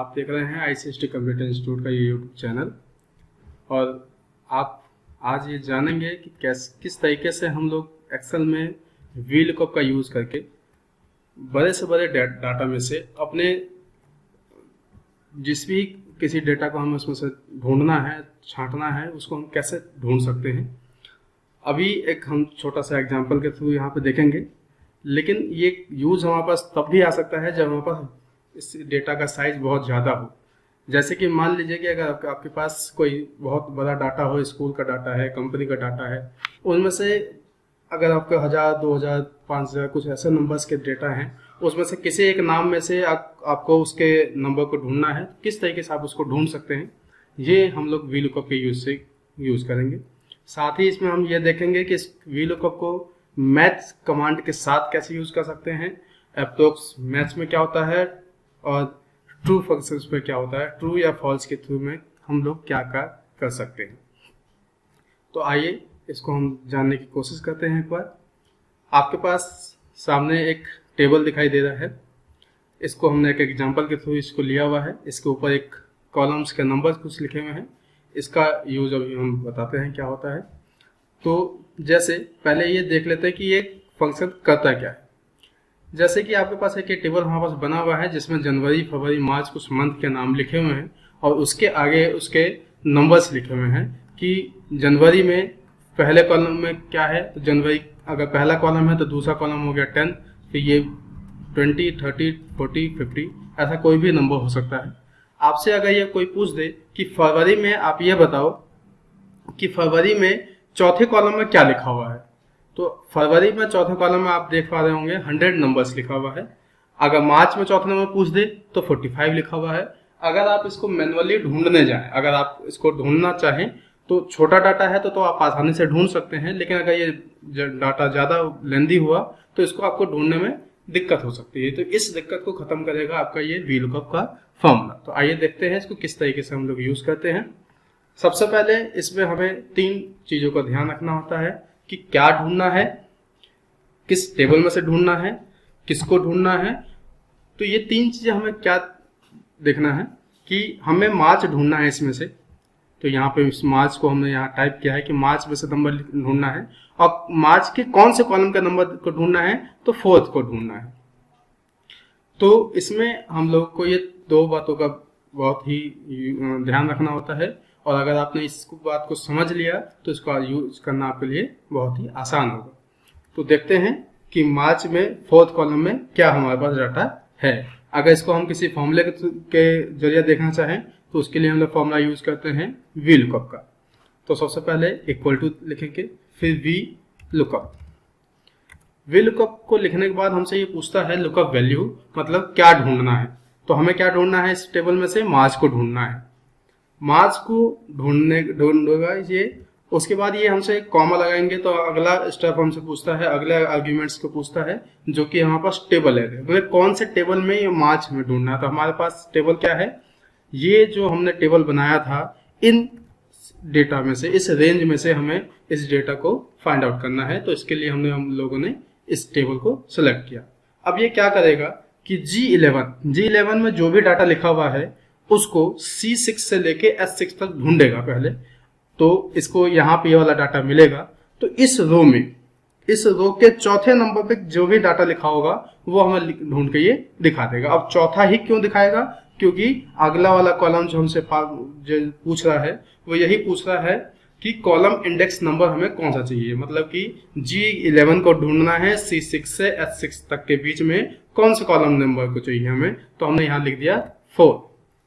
आप देख रहे हैं ICST कंप्यूटर इंस्टीट्यूट का ये यूट्यूब चैनल। और आप आज ये जानेंगे कि किस तरीके से हम लोग एक्सेल में VLOOKUP का यूज़ करके बड़े से बड़े डाटा में से अपने जिस भी किसी डेटा को हम उसमें से ढूंढना है, छांटना है, उसको हम कैसे ढूंढ सकते हैं। अभी एक हम छोटा सा एग्जांपल के थ्रू यहाँ पे देखेंगे, लेकिन ये यूज़ हमारे पास तब भी आ सकता है जब हमारे पास इस डेटा का साइज बहुत ज़्यादा हो। जैसे कि मान लीजिए कि अगर आपके पास कोई बहुत बड़ा डाटा हो, स्कूल का डाटा है, कंपनी का डाटा है, उनमें से अगर आपका 1000, 2000, 5000 कुछ ऐसे नंबर्स के डेटा हैं, उसमें से किसी एक नाम में से आपको उसके नंबर को ढूंढना है, किस तरीके से आप उसको ढूंढ सकते हैं, ये हम लोग VLOOKUP के यूज़ से यूज़ करेंगे। साथ ही इसमें हम ये देखेंगे कि इस VLOOKUP को मैच कमांड के साथ कैसे यूज़ कर सकते हैं, अप्रोक्स मैच में क्या होता है और ट्रू फंक्शंस में क्या होता है, ट्रू या फॉल्स के थ्रू में हम लोग क्या कर सकते हैं। तो आइए इसको हम जानने की कोशिश करते हैं। एक बार आपके पास सामने एक टेबल दिखाई दे रहा है, इसको हमने एक एग्जांपल के थ्रू इसको लिया हुआ है। इसके ऊपर एक कॉलम्स के नंबर्स कुछ लिखे हुए हैं, इसका यूज अभी हम बताते हैं क्या होता है। तो जैसे पहले ये देख लेते हैं कि ये फंक्शन करता क्या है। जैसे कि आपके पास एक टेबल हमारे पास बना हुआ है जिसमें जनवरी, फरवरी, मार्च कुछ मंथ के नाम लिखे हुए हैं और उसके आगे उसके नंबर्स लिखे हुए हैं कि जनवरी में पहले कॉलम में क्या है, तो जनवरी अगर पहला कॉलम है तो दूसरा कॉलम हो गया 10, फिर ये 20, 30, 40, 50 ऐसा कोई भी नंबर हो सकता है। आपसे अगर ये कोई पूछ दे कि फरवरी में आप ये बताओ कि फरवरी में चौथे कॉलम में क्या लिखा हुआ है, तो फरवरी में चौथे कॉलम में आप देख पा रहे होंगे 100 नंबर्स लिखा हुआ है। अगर मार्च में चौथे नंबर पूछ दे तो 45 लिखा हुआ है। अगर आप इसको मैनुअली ढूंढने जाएं, अगर आप इसको ढूंढना चाहें तो छोटा डाटा है तो आप आसानी से ढूंढ सकते हैं, लेकिन अगर ये डाटा ज़्यादा लेंदी हुआ तो इसको आपको ढूंढने में दिक्कत हो सकती है। तो इस दिक्कत को खत्म करेगा आपका ये VLOOKUP का फॉर्मूला। तो आइए देखते हैं इसको किस तरीके से हम लोग यूज़ करते हैं। सबसे पहले इसमें हमें 3 चीज़ों का ध्यान रखना होता है कि क्या ढूंढना है, किस टेबल में से ढूंढना है, किसको ढूंढना है। तो ये 3 चीजें हमें क्या देखना है कि हमें मार्च ढूंढना है इसमें से, तो यहाँ पे इस मार्च को हमने यहाँ टाइप किया है कि मार्च में से नंबर ढूंढना है, और मार्च के कौन से कॉलम के नंबर को ढूंढना है, तो 4th को ढूंढना है। तो इसमें हम लोग को ये 2 बातों का बहुत ही ध्यान रखना होता है, और अगर आपने इस बात को समझ लिया तो इसका यूज करना आपके लिए बहुत ही आसान होगा। तो देखते हैं कि मार्च में 4th कॉलम में क्या हमारे पास डाटा है। अगर इसको हम किसी फॉर्मूले के जरिए देखना चाहें तो उसके लिए हम लोग फॉर्मूला यूज करते हैं VLOOKUP का। तो सबसे पहले इक्वल टू लिखेंगे, फिर VLOOKUP। VLOOKUP को लिखने के बाद हमसे ये पूछता है लुकअप वैल्यू, मतलब क्या ढूंढना है। तो हमें क्या ढूंढना है, इस टेबल में से मार्च को ढूंढना है। मार्च को ढूंढेगा ये, उसके बाद ये हमसे कॉमा लगाएंगे तो अगला स्टेप हमसे पूछता है, अगले आर्ग्यूमेंट्स को पूछता है जो कि हमारे पास टेबल है, मतलब कौन से टेबल में ये मार्च में ढूंढना है। तो हमारे पास टेबल क्या है, ये जो हमने टेबल बनाया था इन डेटा में से, इस रेंज में से हमें इस डेटा को फाइंड आउट करना है। तो इसके लिए हम लोगों ने इस टेबल को सिलेक्ट किया। अब ये क्या करेगा कि G11 में जो भी डाटा लिखा हुआ है उसको C6 से लेके S6 तक ढूंढेगा पहले। तो इसको यहाँ पे ये वाला डाटा मिलेगा, तो इस रो में, इस रो के चौथे नंबर पे जो भी डाटा लिखा होगा वो हमें ढूंढ के ये दिखा देगा। अब चौथा ही क्यों दिखाएगा, क्योंकि अगला वाला कॉलम जो हमसे जो पूछ रहा है वो यही पूछ रहा है कि कॉलम इंडेक्स नंबर हमें कौन सा चाहिए, मतलब कि G11 को ढूंढना है C6 से S6 तक के बीच में कौन से कॉलम नंबर को चाहिए हमें। तो हमने यहाँ लिख दिया 4,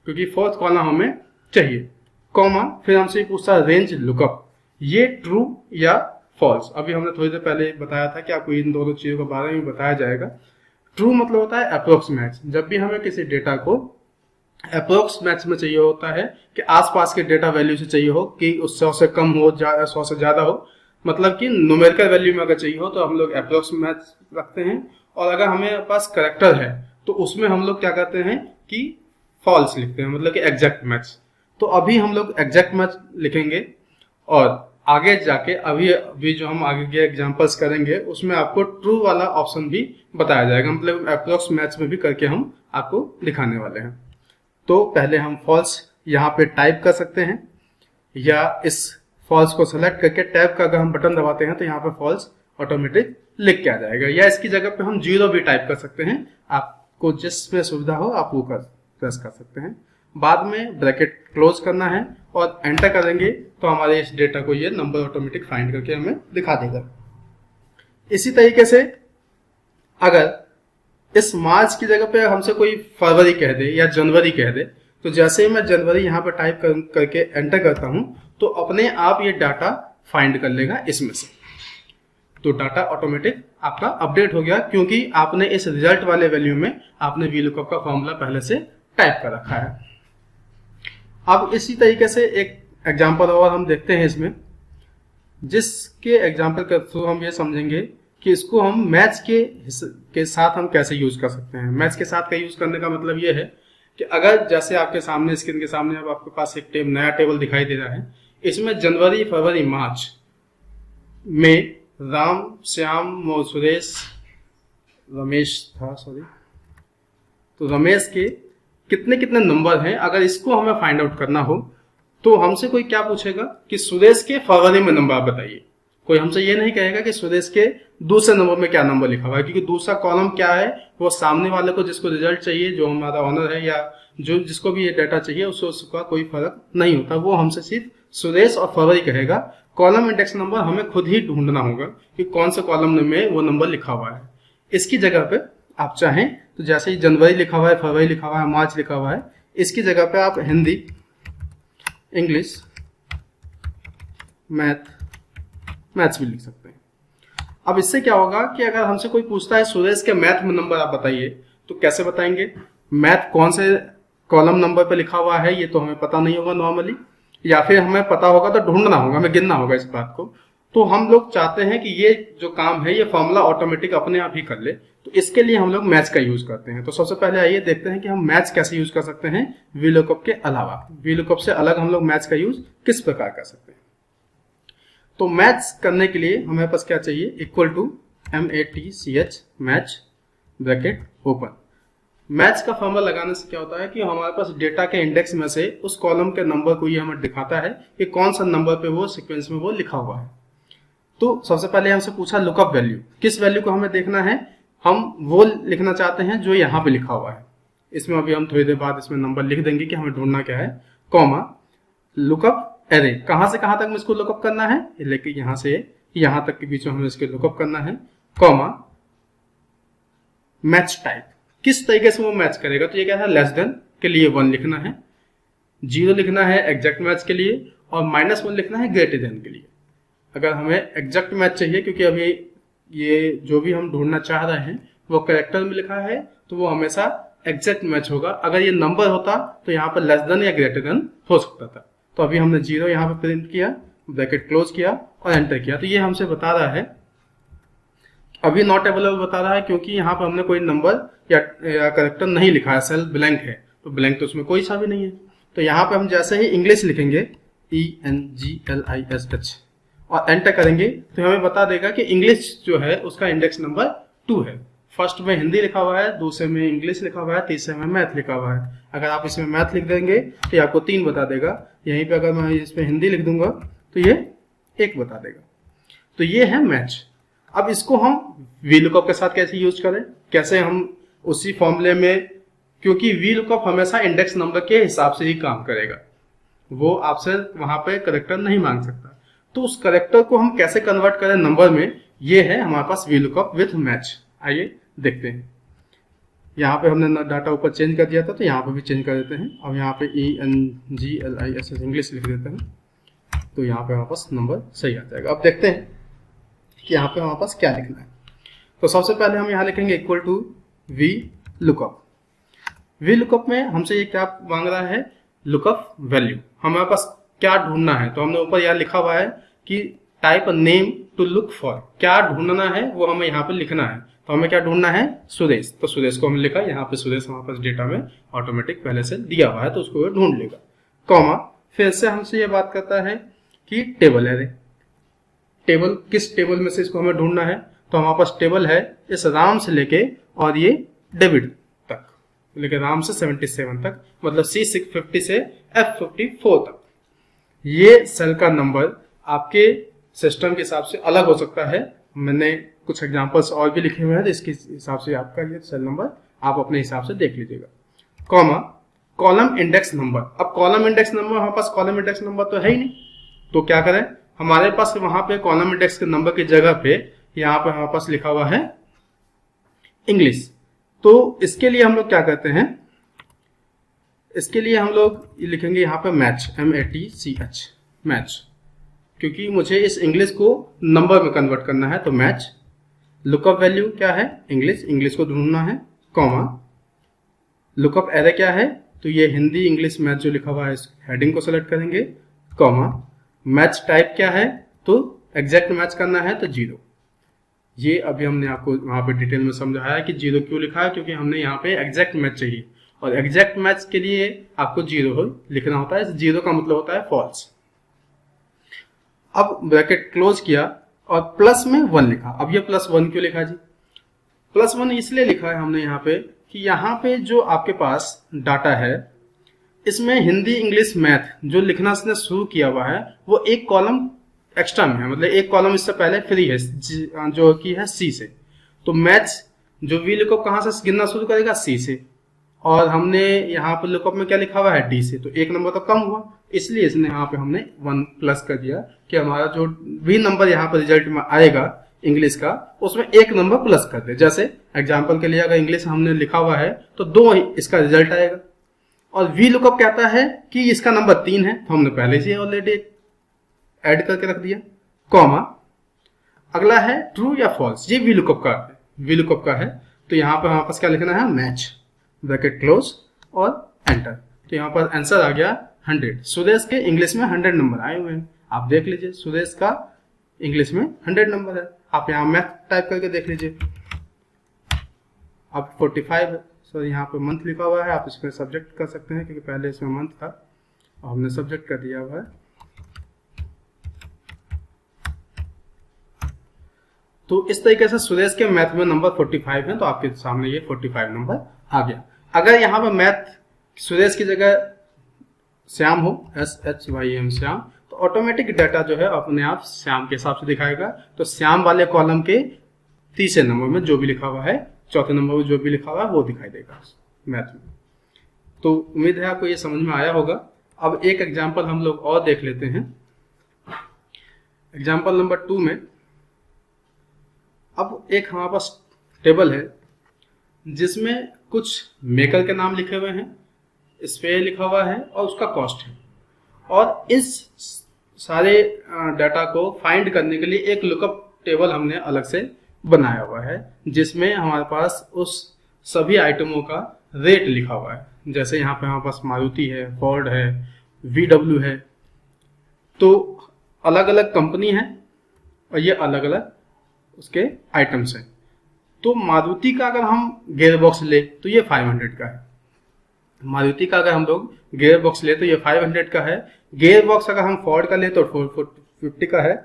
क्योंकि 4th कॉलम हमें चाहिए, कॉमा फिर हमसे पूछता है रेंज लुकअप, ये ट्रू या फॉल्स। अभी हमने थोड़ी देर पहले बताया था कि आपको इन दोनों चीजों के बारे में बताया जाएगा। ट्रू मतलब होता है अप्रोक्स मैच, जब भी हमें किसी डेटा को अप्रोक्स मैच में चाहिए होता है कि आसपास के डेटा वैल्यू से चाहिए हो, कि 100 से कम हो, 100 से ज्यादा हो, मतलब कि न्यूमेरिकल वैल्यू में अगर चाहिए हो तो हम लोग अप्रोक्स मैच रखते हैं। और अगर हमें पास करेक्टर है तो उसमें हम लोग क्या करते हैं कि फॉल्स लिखते हैं, मतलब कि एग्जैक्ट मैच। तो अभी हम लोग एग्जैक्ट मैच लिखेंगे, और आगे जाके अभी जो हम आगे के एग्जांपल्स करेंगे उसमें आपको ट्रू वाला ऑप्शन भी बताया जाएगा, मतलब अप्रोक्स मैच में भी करके हम आपको दिखाने वाले हैं। तो पहले हम फॉल्स यहाँ पे टाइप कर सकते हैं, या इस फॉल्स को सेलेक्ट करके टैब का अगर हम बटन दबाते हैं तो यहाँ पे फॉल्स ऑटोमेटिक लिख के आ जाएगा, या इसकी जगह पे हम 0 भी टाइप कर सकते हैं। आपको जिसमें सुविधा हो आप वो प्रेस कर सकते हैं। बाद में ब्रैकेट क्लोज करना है और एंटर करेंगे तो हमारे इस डेटा को ये नंबर ऑटोमेटिक फाइंड करके हमें दिखा देगा। इसी तरीके से अगर इस मार्च की जगह पे हमसे कोई फरवरी कह दे या जनवरी कह दे, तो जैसे ही मैं जनवरी यहाँ पे टाइप करके एंटर करता हूं तो अपने आप ये डाटा फाइंड कर लेगा इसमें से। तो डाटा ऑटोमेटिक आपका अपडेट हो गया, क्योंकि आपने इस रिजल्ट वाले वैल्यू में आपने VLOOKUP का फॉर्मूला पहले से टाइप कर रखा है। अब इसी तरीके से एक एग्जांपल और हम देखते हैं इसमें, जिसके एग्जांपल के थ्रू हम ये समझेंगे कि इसको हम मैच के साथ हम कैसे यूज कर सकते हैं। मैच के साथ का यूज करने का मतलब ये है कि अगर जैसे आपके सामने स्क्रीन के सामने अब आपके पास एक नया टेबल दिखाई दे रहा है, इसमें जनवरी फरवरी मार्च में राम श्याम सुरेश रमेश था, तो रमेश के कितने कितने नंबर हैं, अगर इसको हमें फाइंड आउट करना हो तो हमसे कोई क्या पूछेगा कि सुरेश के फरवरी में नंबर बताइए। कोई हमसे ये नहीं कहेगा कि सुरेश के दूसरे नंबर में क्या नंबर लिखा हुआ है, क्योंकि दूसरा कॉलम क्या है वो सामने वाले को जिसको रिजल्ट चाहिए, जो हमारा ऑनर है या जो जिसको भी ये डाटा चाहिए उसका कोई फर्क नहीं होता। वो हमसे सिर्फ सुरेश और फरवरी कहेगा। कॉलम इंडेक्स नंबर हमें खुद ही ढूंढना होगा कि कौन से कॉलम में वो नंबर लिखा हुआ है। इसकी जगह पे आप चाहें तो जैसे ही जनवरी लिखा हुआ है, फरवरी लिखा हुआ है, मार्च लिखा हुआ है, इसकी जगह पे आप हिंदी, इंग्लिश, मैथ्स भी लिख सकते हैं। अब इससे क्या होगा कि अगर हमसे कोई पूछता है सुरेश के मैथ में नंबर आप बताइए, तो कैसे बताएंगे? मैथ कौन से कॉलम नंबर पे लिखा हुआ है ये तो हमें पता नहीं होगा नॉर्मली, या फिर हमें पता होगा तो ढूंढना होगा, हमें गिनना होगा इस बात को। तो हम लोग चाहते हैं कि ये जो काम है ये फॉर्मूला ऑटोमेटिक अपने आप ही कर ले, तो इसके लिए हम लोग मैथ्स का यूज करते हैं। तो सबसे पहले आइए देखते हैं कि हम मैथ्स कैसे यूज कर सकते हैं VLOOKUP के अलावा। VLOOKUP से अलग हम लोग मैथ्स का यूज किस प्रकार कर सकते हैं। तो मैथ्स करने के लिए हमें पास क्या चाहिए, equal to MATCH match bracket open. Maths का फॉर्मूला लगाने से क्या होता है कि हमारे पास डेटा के इंडेक्स में से उस कॉलम के नंबर को ये हमें दिखाता है कि कौन सा नंबर पे वो सीक्वेंस में वो लिखा हुआ है। तो सबसे पहले हमसे पूछा लुकअप वैल्यू, किस वैल्यू को हमें देखना है, हम वो लिखना चाहते हैं जो यहाँ पे लिखा हुआ है। इसमें अभी हम थोड़ी देर बाद इसमें नंबर लिख देंगे कि हमें ढूंढना क्या है, कॉमा लुकअप एरे, कहां से कहां तक में इसको लुकअप करना है, लेकिन यहां से यहां तक के बीच में हमें इसके लुकअप करना है, कॉमा मैच टाइप, किस तरीके से वो मैच करेगा। तो ये क्या है, लेस देन के लिए 1 लिखना है, 0 लिखना है एग्जैक्ट मैच के लिए, और -1 लिखना है ग्रेटर देन के लिए। अगर हमें एग्जैक्ट मैच चाहिए, क्योंकि अभी ये जो भी हम ढूंढना चाह रहे हैं वो कैरेक्टर में लिखा है, तो वो हमेशा एग्जैक्ट मैच होगा। अगर ये नंबर होता तो यहाँ पर लेस देन या ग्रेटर देन हो सकता था। तो अभी हमने 0 यहाँ पे प्रिंट किया, ब्रैकेट क्लोज किया और एंटर किया। तो ये हमसे बता रहा है, अभी नॉट अवेलेबल बता रहा है क्योंकि यहाँ पर हमने कोई नंबर या कैरेक्टर नहीं लिखा है, सेल ब्लैंक है, तो ब्लैंक तो उसमें कोई सा भी नहीं है। तो यहाँ पे हम जैसे ही इंग्लिश लिखेंगे ENGLISH और एंटर करेंगे तो हमें बता देगा कि इंग्लिश जो है उसका इंडेक्स नंबर 2 है। फर्स्ट में हिंदी लिखा हुआ है, दूसरे में इंग्लिश लिखा हुआ है, तीसरे में मैथ लिखा हुआ है। अगर आप इसमें मैथ लिख देंगे तो ये आपको 3 बता देगा। यहीं पे अगर मैं इसमें हिंदी लिख दूंगा तो ये 1 बता देगा। तो ये है मैच। अब इसको हम VLOOKUP के साथ कैसे यूज करें, कैसे हम उसी फॉर्मूले में, क्योंकि VLOOKUP हमेशा इंडेक्स नंबर के हिसाब से ही काम करेगा, वो आपसे वहां पे करेक्टर नहीं मांग सकता। तो उस करेक्टर को हम कैसे कन्वर्ट करें नंबर में, ये है हमारे पास VLOOKUP विथ मैच। आइए देखते हैं। यहाँ पे हमने डाटा ऊपर चेंज कर दिया था, तो यहाँ पे भी चेंज कर देते हैं। अब यहाँ पे ENGLISH इंग्लिश लिख देते हैं, तो यहाँ पे हमारे पास नंबर सही आ जाएगा। अब देखते हैं कि यहाँ पे हमारे पास क्या लिखना है। तो सबसे पहले हम यहाँ लिखेंगे इक्वल टू VLOOKUP। VLOOKUP में हमसे ये क्या मांग रहा है, लुकअप वैल्यू। हमारे पास क्या ढूंढना है, तो हमने ऊपर यहाँ लिखा हुआ है कि type name to look for, क्या ढूंढना है वो हमें यहाँ पे लिखना है। तो हमें क्या ढूंढना है, सुरेश। तो सुरेश को हमने लिखा, यहाँ पे सुरेश हमारे पास डेटा में ऑटोमेटिक पहले से दिया हुआ है, तो उसको ढूंढ लेगा। कॉमा फिर से हमसे ये बात करता है कि टेबल एरे, टेबल किस टेबल में से इसको हमें ढूंढना है। तो हमारे पास टेबल है इस राम से लेके और ये डेविड तक, लेकिन राम से 77 तक, मतलब C650 से F54 तक। ये सेल का नंबर आपके सिस्टम के हिसाब से अलग हो सकता है। मैंने कुछ एग्जांपल्स और भी लिखे हुए हैं, तो इसके हिसाब से आपका ये सेल नंबर आप अपने हिसाब से देख लीजिएगा। Comma column index number. अब कॉलम इंडेक्स नंबर, हमारे पास कॉलम इंडेक्स नंबर तो है ही नहीं, तो क्या करें, हमारे पास वहां पे कॉलम इंडेक्स के नंबर की जगह पे यहाँ पे हमारे पास लिखा हुआ है इंग्लिश। तो इसके लिए हम लोग क्या करते हैं, इसके लिए हम लोग लिखेंगे यहाँ पे मैच, MATCH, मैच, क्योंकि मुझे इस इंग्लिश को नंबर में कन्वर्ट करना है, तो मैच। लुकअप वैल्यू क्या है, इंग्लिश, इंग्लिश को ढूंढना है, कॉमा लुकअप एरे क्या है, तो ये हिंदी इंग्लिश मैच जो लिखा हुआ है इस हेडिंग को सेलेक्ट करेंगे, कॉमा मैच टाइप क्या है, तो एग्जैक्ट मैच करना है तो 0। ये अभी हमने आपको वहां पे डिटेल में समझाया कि 0 क्यों लिखा है, क्योंकि हमने यहाँ पे एग्जैक्ट मैच चाहिए, और एग्जैक्ट मैच के लिए आपको 0 लिखना होता है। 0 का मतलब होता है फॉल्स। अब ब्रैकेट क्लोज किया और प्लस में 1 लिखा। अब ये +1 क्यों लिखा जी, +1 इसलिए लिखा है हमने यहाँ पे कि यहाँ पे जो आपके पास डाटा है इसमें हिंदी इंग्लिश मैथ जो लिखना इसने शुरू किया हुआ है वो एक कॉलम एक्स्ट्रा में है, मतलब एक कॉलम इससे पहले फ्री है जो कि है C से। तो मैथ्स जो वी लुकअप कहाँ से गिनना शुरू करेगा, C से, और हमने यहाँ पर लुकअप में क्या लिखा हुआ है, D से, तो एक नंबर तो कम हुआ, इसलिए इसने यहाँ पे हमने 1 प्लस कर दिया कि हमारा जो भी नंबर यहाँ पर रिजल्ट में आएगा इंग्लिश का उसमें एक नंबर प्लस कर दे। जैसे एग्जाम्पल के लिए अगर इंग्लिश हमने लिखा हुआ है तो 2 इसका रिजल्ट आएगा, और वी लुकअप कहता है कि इसका नंबर 3 है, तो हमने पहले से ऑलरेडी ऐड करके रख दिया, कॉमा अगला है ट्रू या फॉल्स। ये वी लुकअप का है, तो यहाँ पर हमारे पास क्या लिखना है, मैच, ब्रैकेट क्लोज और एंटर। तो यहाँ पर आंसर आ गया 100। सुरेश के इंग्लिश में 100 नंबर आए हुए हैं, आप देख लीजिए सुरेश का इंग्लिश में 100 नंबर है। आप यहाँ मैथ टाइप करके देख लीजिए, अब 45 है, सो यहाँ पे मंथ लिखा हुआ है, आप इसमें सब्जेक्ट कर सकते हैं क्योंकि पहले इसमें मंथ था और हमने सब्जेक्ट कर दिया हुआ है। तो इस तरीके से सुरेश के मैथ में नंबर 45 है, तो आपके सामने ये 45 नंबर आ गया। अगर यहाँ पर मैथ सुरेश की जगह श्याम हो, SHYM श्याम, तो ऑटोमेटिक डाटा जो है अपने आप श्याम के हिसाब से दिखाएगा। तो श्याम वाले कॉलम के तीसरे नंबर में जो भी लिखा हुआ है, चौथे नंबर में जो भी लिखा हुआ है वो दिखाई देगा मैथ में। तो उम्मीद है आपको ये समझ में आया होगा। अब एक एग्जाम्पल हम लोग और देख लेते हैं। एग्जाम्पल नंबर 2 में अब एक हमारे पास टेबल है जिसमें कुछ मेकर के नाम लिखे हुए हैं, स्पेयर लिखा हुआ है और उसका कॉस्ट है, और इस सारे डाटा को फाइंड करने के लिए एक लुकअप टेबल हमने अलग से बनाया हुआ है जिसमें हमारे पास उस सभी आइटमों का रेट लिखा हुआ है। जैसे यहाँ पे हमारे पास मारुति है, फोर्ड है, VW है, तो अलग अलग कंपनी है और ये अलग अलग उसके आइटम्स हैं। तो मारुति का अगर हम गियर बॉक्स ले तो ये 500 का है, मारुति का अगर हम लोग गियर बॉक्स ले तो ये 500 का है। गियर बॉक्स अगर हम फोर्ड का ले तो 450 का है,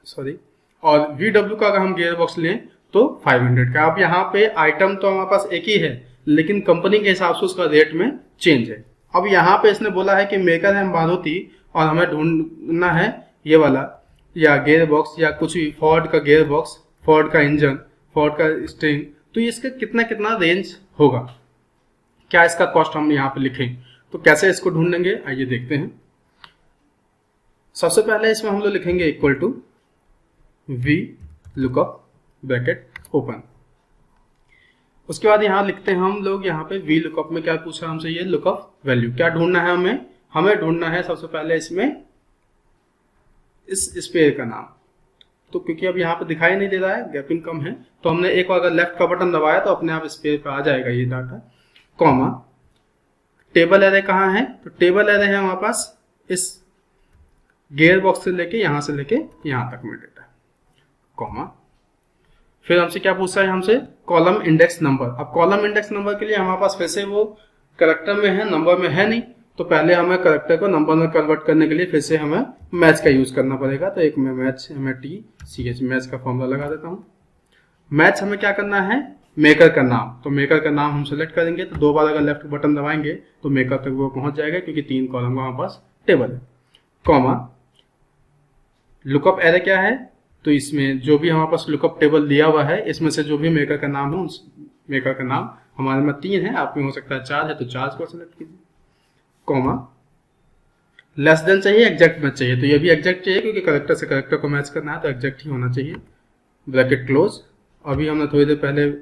सॉरी, और VW का अगर हम गियर बॉक्स लें तो 500 का। अब यहाँ पे आइटम तो हमारे पास एक ही है लेकिन कंपनी के हिसाब से उसका रेट में चेंज है। अब यहाँ पे इसने बोला है कि मेकर है मारुति और हमें ढूंढना है ये वाला या गियर बॉक्स या कुछ भी, फोर्ड का गियर बॉक्स, फोर्ड का इंजन, फोर्ड का स्टीयरिंग, तो इसका कितना कितना रेंज होगा, क्या इसका कॉस्ट हम यहाँ पे लिखें। तो कैसे इसको ढूंढेंगे आइए देखते हैं। सबसे पहले इसमें हम लोग लिखेंगे equal to V lookup bracket open. उसके बाद यहाँ लिखते हैं हम लोग यहाँ पे वी लुकअप में क्या पूछा हमसे, ये लुकअप वैल्यू क्या ढूंढना है हमें ढूंढना है सबसे पहले इसमें इस स्पेयर का नाम। तो क्योंकि अब यहाँ पे दिखाई नहीं दे रहा है, गैपिंग कम है, तो हमने एक बार अगर लेफ्ट का बटन दबाया तो अपने आप स्पेयर पे आ जाएगा ये डाटा, कॉमा टेबल एरे कहाँ है, तो टेबल एरे है हमारे पास इस गियर बॉक्स से लेके यहाँ तक में डेटा, कॉमा फिर हमसे क्या पूछा है, हमसे कॉलम इंडेक्स नंबर। अब कॉलम इंडेक्स नंबर के लिए हमारे पास फिर से वो कैरेक्टर में है, नंबर में है नहीं, तो पहले हमें कैरेक्टर को नंबर में कन्वर्ट करने के लिए फिर से हमें मैच का यूज करना पड़ेगा। तो एक मैं मैच MATCH मैच का फॉर्मूला लगा देता हूँ। मैच हमें क्या करना है, मेकर का नाम, तो मेकर का नाम हम सेलेक्ट करेंगे, तो 2 बार अगर लेफ्ट बटन दबाएंगे तो मेकर तक वो पहुंच जाएगा क्योंकि 3 कॉलम का हमारे पास टेबल है। कॉमा, लुकअप एरे क्या है, तो इसमें जो भी हमारे पास लुकअप टेबल दिया हुआ है इसमें से जो भी मेकर का नाम है उस मेकर का नाम हमारे में 3 है, आप में हो सकता है 4 है, तो 4 को सेलेक्ट कीजिए। कॉमा, लेस देन चाहिए, एग्जैक्ट मैच चाहिए, तो ये भी एग्जैक्ट चाहिए क्योंकि करेक्टर से करेक्टर को मैच करना है, तो एग्जैक्ट ही होना चाहिए। Bracket close. अभी हमने थोड़ी देर पहले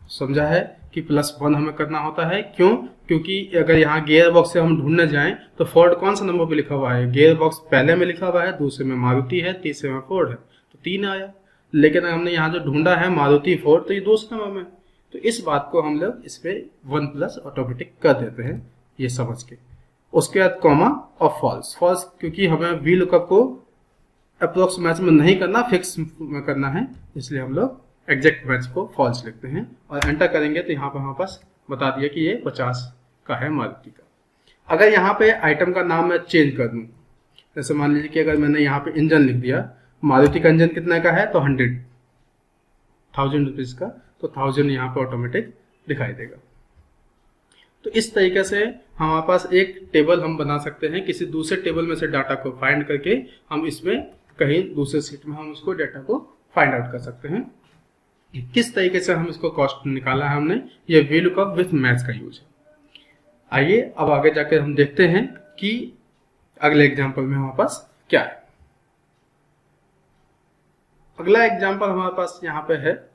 समझा है कि +1 हमें करना होता है, क्यों, क्योंकि अगर यहाँ गियर बॉक्स से हम ढूंढने जाएं तो फोर्ड कौन सा नंबर पे लिखा हुआ है, गियर बॉक्स पहले में लिखा हुआ है, दूसरे में मारुति है, तीसरे में फोर्ड है, तो 3 आया। लेकिन हमने यहाँ जो ढूंढा है मारुति फोर्ड, तो ये दूसरे नंबर में, तो इस बात को हम लोग इस पे 1+ ऑटोमेटिक कर देते हैं ये समझ के। उसके बाद कॉमा और फॉल्स। फॉल्स क्योंकि हमें वी लुकअप को अप्रोक्स मैच में नहीं करना, फिक्स में करना है, इसलिए हम लोग एग्जैक्ट मैच को फॉल्स लिखते हैं और एंटर करेंगे तो यहाँ पे हमारे पास बता दिया कि ये 50 का है मारुति का। अगर यहाँ पे आइटम का नाम मैं चेंज कर दूँ, जैसे मान लीजिए कि अगर मैंने यहाँ पे इंजन लिख दिया, मारुति का इंजन कितने का है, तो 1000 रुपीज का, तो 1000 यहाँ पे ऑटोमेटिक दिखाई देगा। तो इस तरीके से हमारे पास एक टेबल हम बना सकते हैं, किसी दूसरे टेबल में से डाटा को फाइंड करके हम इसमें कहीं दूसरे सीट में हम उसको डाटा को फाइंड आउट कर सकते हैं। किस तरीके से हम इसको कॉस्ट निकाला है हमने, ये वी लुकअप विथ मैच का यूज है। आइए अब आगे जाकर हम देखते हैं कि अगले एग्जांपल में हमारे पास क्या है। अगला एग्जांपल हमारे पास यहाँ पे है,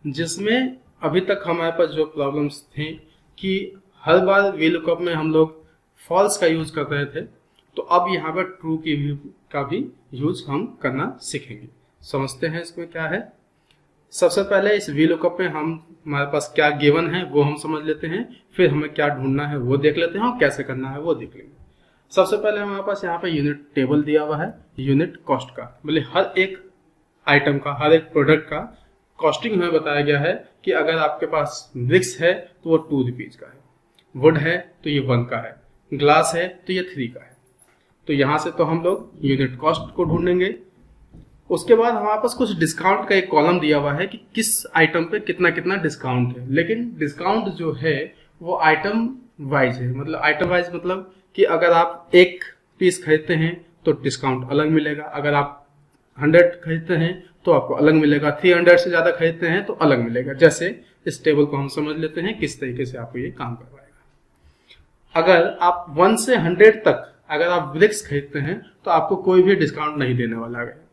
जिसमें अभी तक हमारे पास जो प्रॉब्लम्स थी कि हर बार वी लुकअप में हम लोग फॉल्स का यूज कर रहे थे, तो अब यहाँ पर ट्रू का भी यूज हम करना सीखेंगे। समझते हैं इसमें क्या है। सबसे पहले इस वी लुकअप में हमारे पास क्या गिवन है वो हम समझ लेते हैं, फिर हमें क्या ढूंढना है वो देख लेते हैं और कैसे करना है वो देख लेंगे। सबसे पहले हमारे पास यहाँ पे यूनिट टेबल दिया हुआ है, यूनिट कॉस्ट का, मतलब हर एक आइटम का, हर एक प्रोडक्ट का कॉस्टिंग हमें बताया गया है कि अगर आपके पास ब्रिक्स है तो वो 2 रुपीज का है, वुड है तो ये 1 का है, ग्लास है तो ये 3 का है। तो यहाँ से तो हम लोग यूनिट कॉस्ट को ढूंढेंगे। उसके बाद हमारे पास कुछ डिस्काउंट का एक कॉलम दिया हुआ है कि किस आइटम पे कितना कितना डिस्काउंट है, लेकिन डिस्काउंट जो है वो आइटम वाइज है, मतलब आइटम वाइज मतलब कि अगर आप 1 पीस खरीदते हैं तो डिस्काउंट अलग मिलेगा, अगर आप 100 खरीदते हैं तो आपको अलग मिलेगा, 300 से ज्यादा खरीदते हैं तो अलग मिलेगा। जैसे इस टेबल को हम समझ लेते हैं किस तरीके से आपको ये काम करवाएगा। अगर आप 1 से 100 तक अगर आप ब्रिक्स खरीदते हैं तो आपको कोई भी डिस्काउंट नहीं देने वाला है,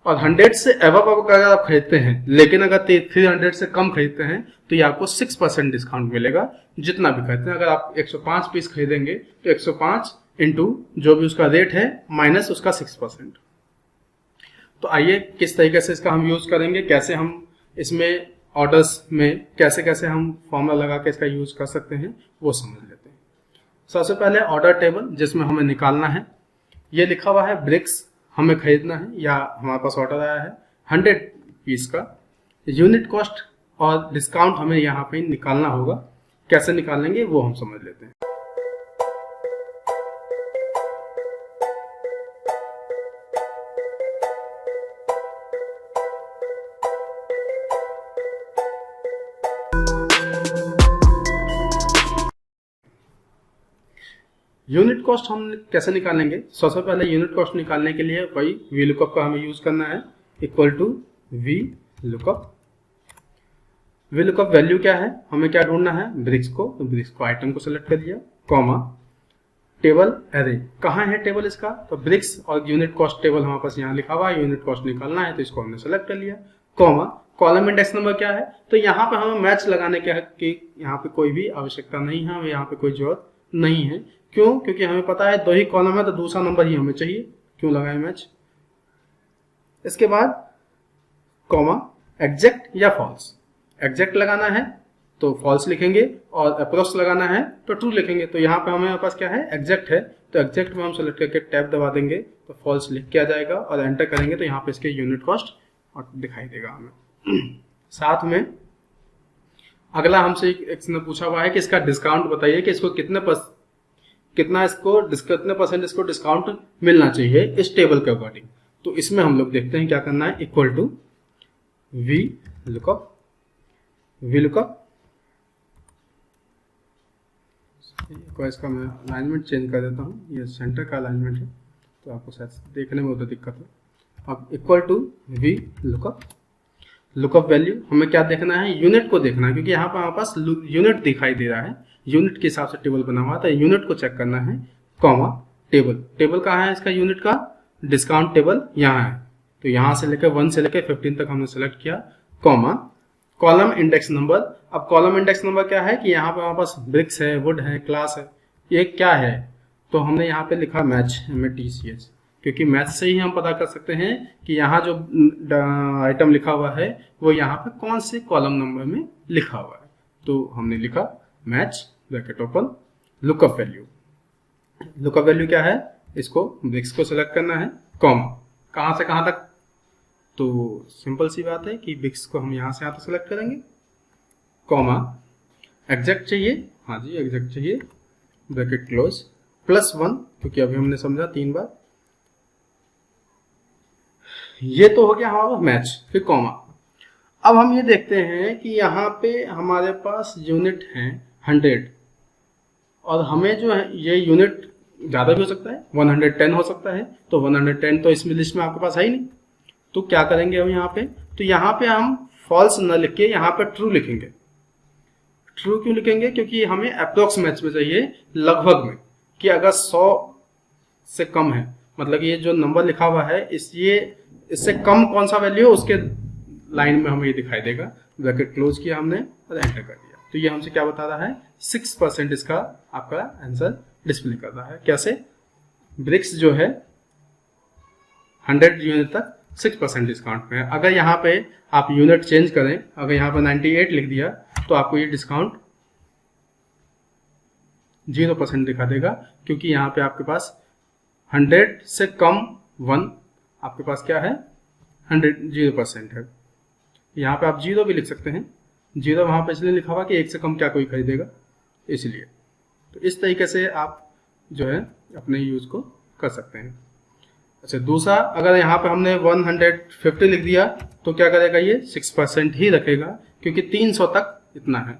और 100 से एबव अगर आप खरीदते हैं, लेकिन अगर 300 से कम खरीदते हैं तो ये आपको 6% डिस्काउंट मिलेगा जितना भी खरीदते हैं। अगर आप 105 पीस खरीदेंगे तो 105 इंटू जो भी उसका रेट है माइनस उसका 6%। तो आइए किस तरीके से इसका हम यूज करेंगे, कैसे हम इसमें ऑर्डर्स में कैसे कैसे हम फॉर्मूला लगा के इसका यूज कर सकते हैं वो समझ लेते हैं। सबसे पहले ऑर्डर टेबल जिसमें हमें निकालना है, ये लिखा हुआ है ब्रिक्स हमें खरीदना है या हमारे पास ऑर्डर आया है 100 पीस का, यूनिट कॉस्ट और डिस्काउंट हमें यहाँ पे निकालना होगा। कैसे निकालेंगे वो हम समझ लेते हैं। यूनिट कॉस्ट हम कैसे निकालेंगे, सबसे पहले यूनिट कॉस्ट निकालने के लिए वही वी लुकअप का हमें यूज करना है, equal to V lookup. V lookup value क्या है, हमें क्या ढूंढना है, ब्रिक्स को, तो ब्रिक्स को आइटम को सेलेक्ट कर दिया, कॉमा टेबल एरे, कहाँ है टेबल इसका, तो ब्रिक्स और यूनिट कॉस्ट टेबल हमारे पास यहाँ लिखा हुआ है, यूनिट कॉस्ट निकालना है तो इसको हमने सेलेक्ट कर लिया, कॉमा कॉलम इंडेक्स नंबर क्या है, तो यहाँ पे हमें मैच लगाने क्या है कि यहाँ पे कोई भी आवश्यकता नहीं है, हमें यहाँ पे कोई जरूरत नहीं है। क्यों, क्योंकि हमें पता है 2 ही कॉलम है तो दूसरा नंबर ही हमें चाहिए, क्यों लगाए मैच। इसके बाद कॉमा एग्जैक्ट या फॉल्स, एग्जैक्ट लगाना है तो फॉल्स लिखेंगे और अप्रोक्स लगाना है तो ट्रू लिखेंगे। तो यहाँ पे हमें पास क्या है, एग्जैक्ट है, तो एग्जैक्ट में हम सेलेक्ट करके टैब दबा देंगे तो फॉल्स लिख के आ जाएगा और एंटर करेंगे तो यहाँ पे इसके यूनिट कॉस्ट और दिखाई देगा हमें। साथ में अगला हमसे इसने पूछा हुआ है कि इसका डिस्काउंट बताइए कि इसको कितने परसेंट इसको डिस्काउंट मिलना चाहिए इस टेबल के अकॉर्डिंग। तो इसमें हम लोग देखते हैं क्या करना है, equal to V lookup VLOOKUP को इसका मैं अलाइनमेंट चेंज कर देता हूँ, ये सेंटर का अलाइनमेंट है तो आपको शायद देखने में उधर दिक्कत हो। अब equal to VLOOKUP, lookup value हमें क्या देखना है, यूनिट को देखना है, क्योंकि यहाँ पर हमारे पास यूनिट दिखाई दे रहा है, यूनिट के हिसाब से टेबल बना हुआ है, तो यूनिट को चेक करना है, कॉमा टेबल। टेबल कहाँ है इसका यूनिट का, डिस्काउंट टेबल यहाँ है, तो यहाँ से लेकर 1 से लेकर 15 तक हमने सेलेक्ट किया, कॉमा कॉलम इंडेक्स नंबर। अब कॉलम इंडेक्स नंबर क्या है कि यहाँ पर हमारे पास ब्रिक्स है, वुड है, क्लास है, ये क्या है, तो हमने यहाँ पे लिखा मैच, MATCH, क्योंकि मैच से ही हम पता कर सकते हैं कि यहाँ जो आइटम लिखा हुआ है वो यहाँ पे कौन से कॉलम नंबर में लिखा हुआ है, तो हमने लिखा match bracket open lookup value. Lookup value क्या है, इसको ब्रिक्स को सिलेक्ट करना है, कॉमा कहाँ से कहाँ तक, तो सिंपल सी बात है कि ब्रिक्स को हम यहाँ से यहाँ तक सिलेक्ट करेंगे, कॉमा एग्जैक्ट चाहिए, हाँ जी एग्जैक्ट चाहिए, ब्रैकेट क्लोज +1, क्योंकि अभी हमने समझा 3 बार, ये तो हो गया हमारा मैच, फिर कॉमा। अब हम ये देखते हैं कि यहाँ पे हमारे पास यूनिट है 100 और हमें जो है ये यूनिट ज़्यादा भी हो सकता है, 110 हो सकता है, तो 110 तो इसमें लिस्ट में आपके पास है ही नहीं, तो क्या करेंगे हम यहाँ पे, तो यहाँ पे हम फॉल्स न लिख के यहाँ पे ट्रू लिखेंगे। ट्रू क्यों लिखेंगे, क्योंकि हमें अप्रोक्स मैच में चाहिए, लगभग में, कि अगर 100 से कम है, मतलब ये जो नंबर लिखा हुआ है इससे कम कौन सा वैल्यू है उसके लाइन में हमें ये दिखाई देगा। ब्रैकेट क्लोज किया हमने और एंटर कर दिया, तो ये हमसे क्या बता रहा है, 6% इसका आपका आंसर डिस्प्ले कर रहा है। कैसे, ब्रिक्स जो है 100 यूनिट तक 6% डिस्काउंट में है। अगर यहाँ पे आप यूनिट चेंज करें, अगर यहाँ पर 98 लिख दिया तो आपको ये डिस्काउंट 0% दिखा देगा, क्योंकि यहाँ पे आपके पास 100 से कम 1 आपके पास क्या है, 0% है। यहाँ पे आप 0 भी लिख सकते हैं, 0 वहाँ पे इसलिए लिखा हुआ कि 1 से कम क्या कोई खरीदेगा, इसलिए। तो इस तरीके से आप जो है अपने यूज को कर सकते हैं। अच्छा, दूसरा, अगर यहाँ पे हमने 150 लिख दिया तो क्या करेगा, ये 6% ही रखेगा, क्योंकि 300 तक इतना है।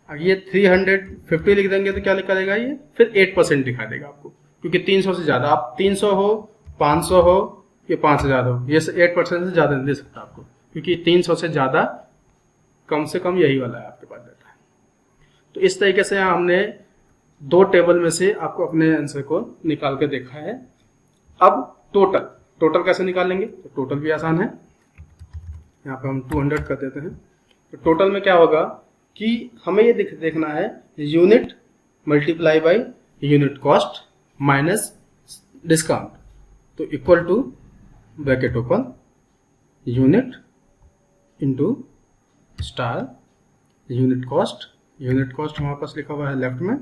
अगर ये 350 लिख देंगे तो क्या करेगा, ये फिर 8% दिखा देगा आपको, क्योंकि 300 से ज़्यादा, आप 300 हो, 500 हो, ये 5000 हो, ये 8% से ज़्यादा नहीं दे सकता आपको, क्योंकि 300 से ज़्यादा कम से कम यही वाला है आपके पास डाटा है। तो इस तरीके से हमने 2 टेबल में से आपको अपने आंसर को निकाल के देखा है। अब टोटल कैसे निकालेंगे, तो टोटल भी आसान है, यहाँ पे हम 200 कर देते हैं। तो टोटल में क्या होगा कि हमें ये देखना है, unit multiply by unit cost minus discount, तो equal to bracket open unit into star unit cost हमारे पास लिखा हुआ है लेफ्ट में,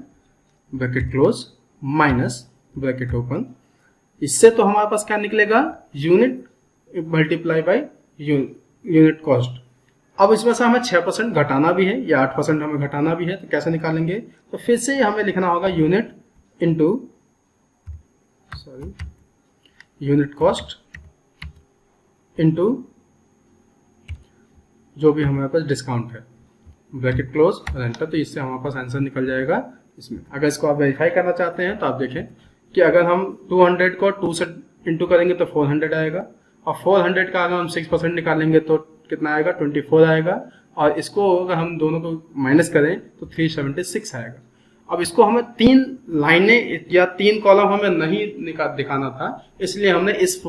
bracket close minus bracket open. इससे तो हमारे पास क्या निकलेगा, unit multiply by unit cost. अब इसमें से हमें 6% घटाना भी है या 8% हमें घटाना भी है, तो कैसे निकालेंगे, तो फिर से हमें लिखना होगा unit into unit cost into जो भी हमारे पास डिस्काउंट है, ब्रैकेट क्लोज और एंटर। तो इससे हमारे पास आंसर निकल जाएगा इसमें। अगर इसको आप वेरीफाई करना चाहते हैं तो आप देखें कि अगर हम 200 को 2 से इंटू करेंगे तो 400 आएगा, और 400 का अगर हम 6% निकालेंगे तो कितना आएगा, 24 आएगा, और इसको अगर हम दोनों को माइनस करें तो 376 आएगा। अब इसको हमें 3 लाइनें या 3 कॉलम हमें नहीं दिखाना था, इसलिए हमने इस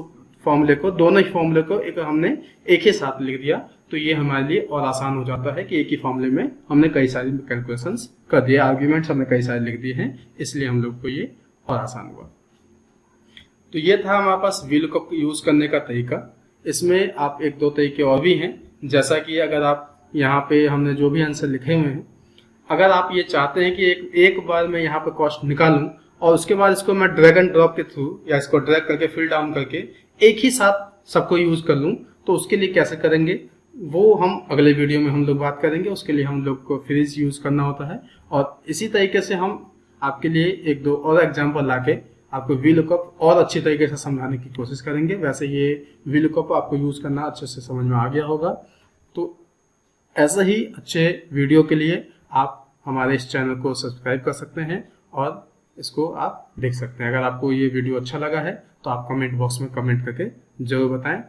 फॉर्मूले को, दोनों ही फॉर्मूले को हमने एक ही साथ लिख दिया, तो ये हमारे लिए और आसान हो जाता है कि एक ही फॉर्मूले में हमने कई सारी कैलकुलेशंस कर दिए, आर्ग्यूमेंट्स हमने कई सारे लिख दिए हैं, इसलिए हम लोग को ये और आसान हुआ। तो ये था हमारे पास VLOOKUP यूज करने का तरीका। इसमें आप 1-2 तरीके और भी हैं, जैसा कि अगर आप यहाँ पे हमने जो भी आंसर लिखे हुए हैं, अगर आप ये चाहते हैं कि एक बार मैं यहाँ पे कॉस्ट निकालूं और उसके बाद इसको मैं ड्रैग एंड ड्रॉप के थ्रू या इसको ड्रैग करके फिल डाउन करके एक ही साथ सबको यूज कर लूं, तो उसके लिए कैसे करेंगे वो हम अगले वीडियो में हम लोग बात करेंगे। उसके लिए हम लोग को फ्रीज यूज करना होता है, और इसी तरीके से हम आपके लिए 1-2 और एग्जाम्पल लाके आपको VLOOKUP और अच्छी तरीके से समझाने की कोशिश करेंगे। वैसे ये VLOOKUP आपको यूज करना अच्छे से समझ में आ गया होगा। तो ऐसे ही अच्छे वीडियो के लिए आप हमारे इस चैनल को सब्सक्राइब कर सकते हैं और इसको आप देख सकते हैं। अगर आपको ये वीडियो अच्छा लगा है तो आप कमेंट बॉक्स में कमेंट करके जरूर बताएं।